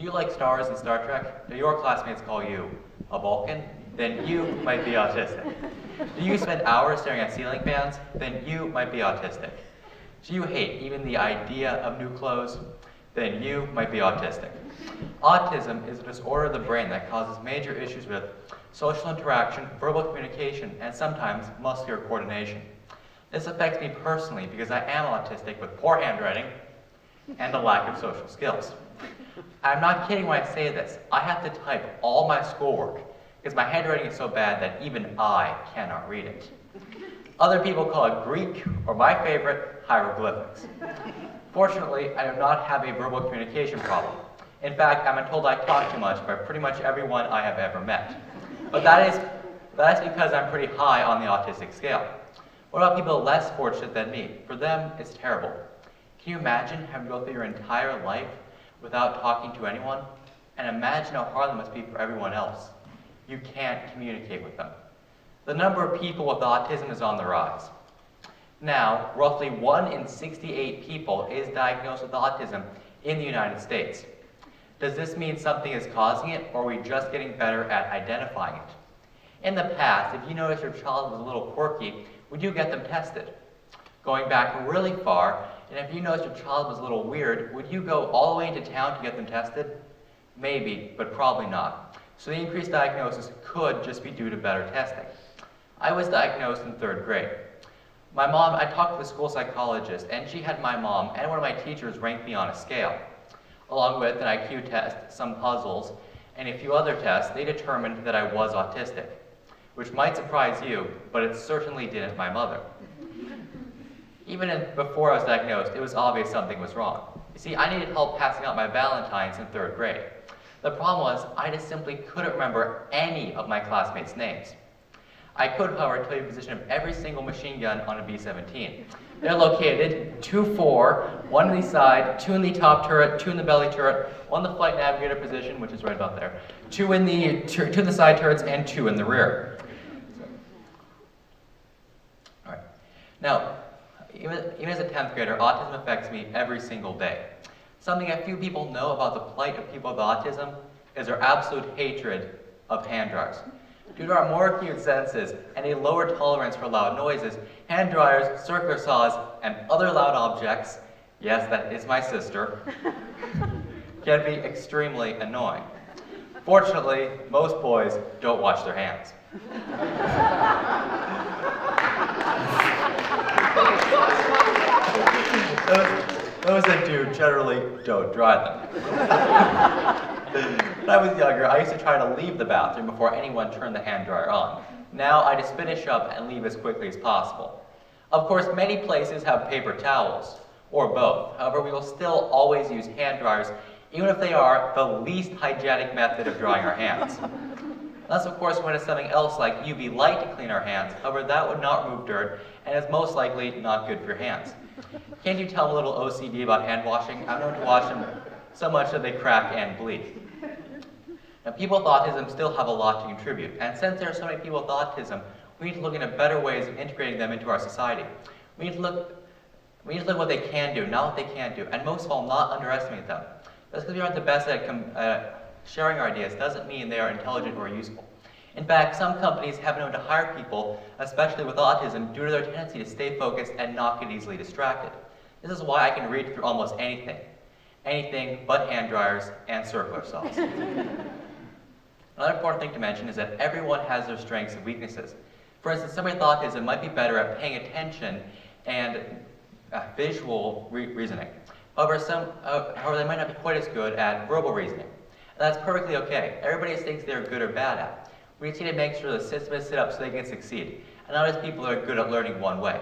Do you like stars in Star Trek? Do your classmates call you a Vulcan? Then you might be autistic. Do you spend hours staring at ceiling fans? Then you might be autistic. Do you hate even the idea of new clothes? Then you might be autistic. Autism is a disorder of the brain that causes major issues with social interaction, verbal communication, and sometimes muscular coordination. This affects me personally because I am autistic with poor handwriting and a lack of social skills. I'm not kidding when I say this. I have to type all my schoolwork because my handwriting is so bad that even I cannot read it. Other people call it Greek, or my favorite, hieroglyphics. Fortunately, I do not have a verbal communication problem. In fact, I'm told I talk too much by pretty much everyone I have ever met. But that is because I'm pretty high on the autistic scale. What about people less fortunate than me? For them, it's terrible. Can you imagine having to go through your entire life without talking to anyone? And imagine how hard that must be for everyone else. You can't communicate with them. The number of people with autism is on the rise. Now, roughly 1 in 68 people is diagnosed with autism in the United States. Does this mean something is causing it, or are we just getting better at identifying it? In the past, if you noticed your child was a little quirky, would you get them tested? Going back really far, and if you noticed your child was a little weird, would you go all the way into town to get them tested? Maybe, but probably not. So the increased diagnosis could just be due to better testing. I was diagnosed in 3rd grade. I talked to the school psychologist, and she had my mom and one of my teachers rank me on a scale. Along with an IQ test, some puzzles, and a few other tests, they determined that I was autistic, which might surprise you, but it certainly didn't my mother. Even before I was diagnosed, it was obvious something was wrong. You see, I needed help passing out my Valentines in 3rd grade. The problem was, I just simply couldn't remember any of my classmates' names. I could, however, tell you the position of every single machine gun on a B-17. They're located 2-4, 1 on the side, 2 in the top turret, 2 in the belly turret, 1 in the flight navigator position, which is right about there, 2 in the side turrets, and 2 in the rear. All right. Now, even as a 10th grader, autism affects me every single day. Something a few people know about the plight of people with autism is their absolute hatred of hand dryers. Due to our more acute senses and a lower tolerance for loud noises, hand dryers, circular saws, and other loud objects, yes, that is my sister, can be extremely annoying. Fortunately, most boys don't wash their hands. Those that do generally don't dry them. When I was younger, I used to try to leave the bathroom before anyone turned the hand dryer on. Now I just finish up and leave as quickly as possible. Of course, many places have paper towels, or both. However, we will still always use hand dryers, even if they are the least hygienic method of drying our hands. Unless, of course, we went to something else like UV light to clean our hands. However, that would not remove dirt, and is most likely not good for your hands. Can't you tell I'm a little OCD about hand washing? I'm known to wash them so much that they crack and bleed. Now, people with autism still have a lot to contribute, and since there are so many people with autism, we need to look into better ways of integrating them into our society. We need to look at what they can do, not what they can't do, and most of all, not underestimate them. Just because we aren't the best at sharing our ideas doesn't mean they are intelligent or useful. In fact, some companies have been known to hire people, especially with autism, due to their tendency to stay focused and not get easily distracted. This is why I can read through almost anything but hand dryers and circular saws. Another important thing to mention is that everyone has their strengths and weaknesses. For instance, somebody with autism might be better at paying attention and visual reasoning. However, they might not be quite as good at verbal reasoning. And that's perfectly okay. Everybody thinks they're good or bad at. We just need to make sure the system is set up so they can succeed, and not as people that are good at learning one way.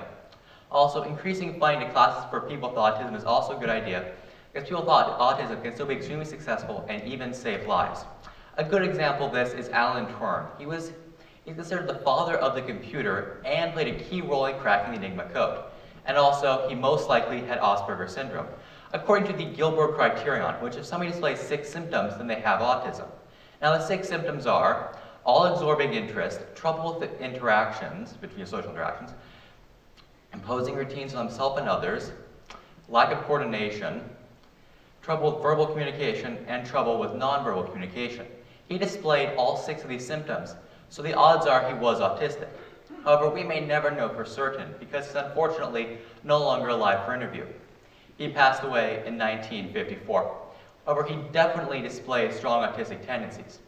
Also, increasing funding to classes for people with autism is also a good idea, because people with autism can still be extremely successful and even save lives. A good example of this is Alan Turing. He's considered the father of the computer and played a key role in cracking the Enigma code. And also, he most likely had Asperger's syndrome, according to the Gilbert criterion, which if somebody displays 6 symptoms, then they have autism. Now, the 6 symptoms are all-absorbing interest, trouble with interactions, between social interactions, imposing routines on himself and others, lack of coordination, trouble with verbal communication, and trouble with nonverbal communication. He displayed all 6 of these symptoms, so the odds are he was autistic. However, we may never know for certain because he's unfortunately no longer alive for interview. He passed away in 1954. However, he definitely displayed strong autistic tendencies.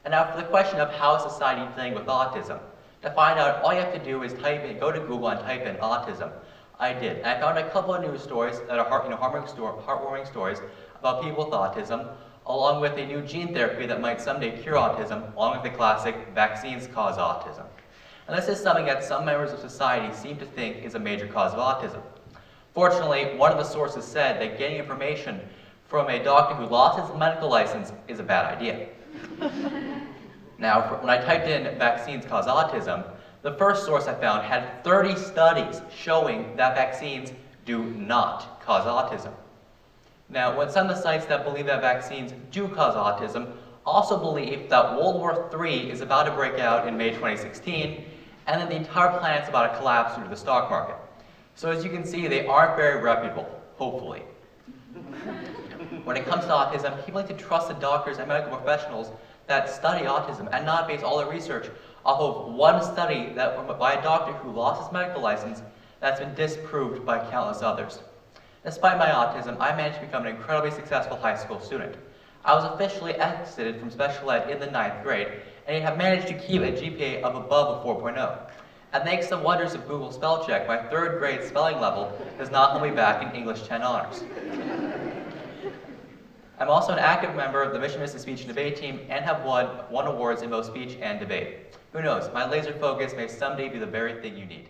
And now for the question of how is society dealing with autism. To find out, all you have to do is go to Google and type in autism. I did. And I found a couple of news stories that are heartwarming stories about people with autism, along with a new gene therapy that might someday cure autism, along with the classic vaccines cause autism. And this is something that some members of society seem to think is a major cause of autism. Fortunately, one of the sources said that getting information from a doctor who lost his medical license is a bad idea. Now, when I typed in vaccines cause autism, the first source I found had 30 studies showing that vaccines do not cause autism. Now, when some of the sites that believe that vaccines do cause autism also believe that World War III is about to break out in May 2016, and that the entire planet's about to collapse due to the stock market. So as you can see, they aren't very reputable, hopefully. When it comes to autism, people need to trust the doctors and medical professionals that study autism and not base all their research off of one study by a doctor who lost his medical license that's been disproved by countless others. Despite my autism, I managed to become an incredibly successful high school student. I was officially exited from special ed in the 9th grade, and have managed to keep a GPA of above a 4.0. And thanks to the wonders of Google Spell Check, my 3rd grade spelling level does not hold me back in English 10 honors. I'm also an active member of the Mission Vista speech and debate team and have won awards in both speech and debate. Who knows, my laser focus may someday be the very thing you need.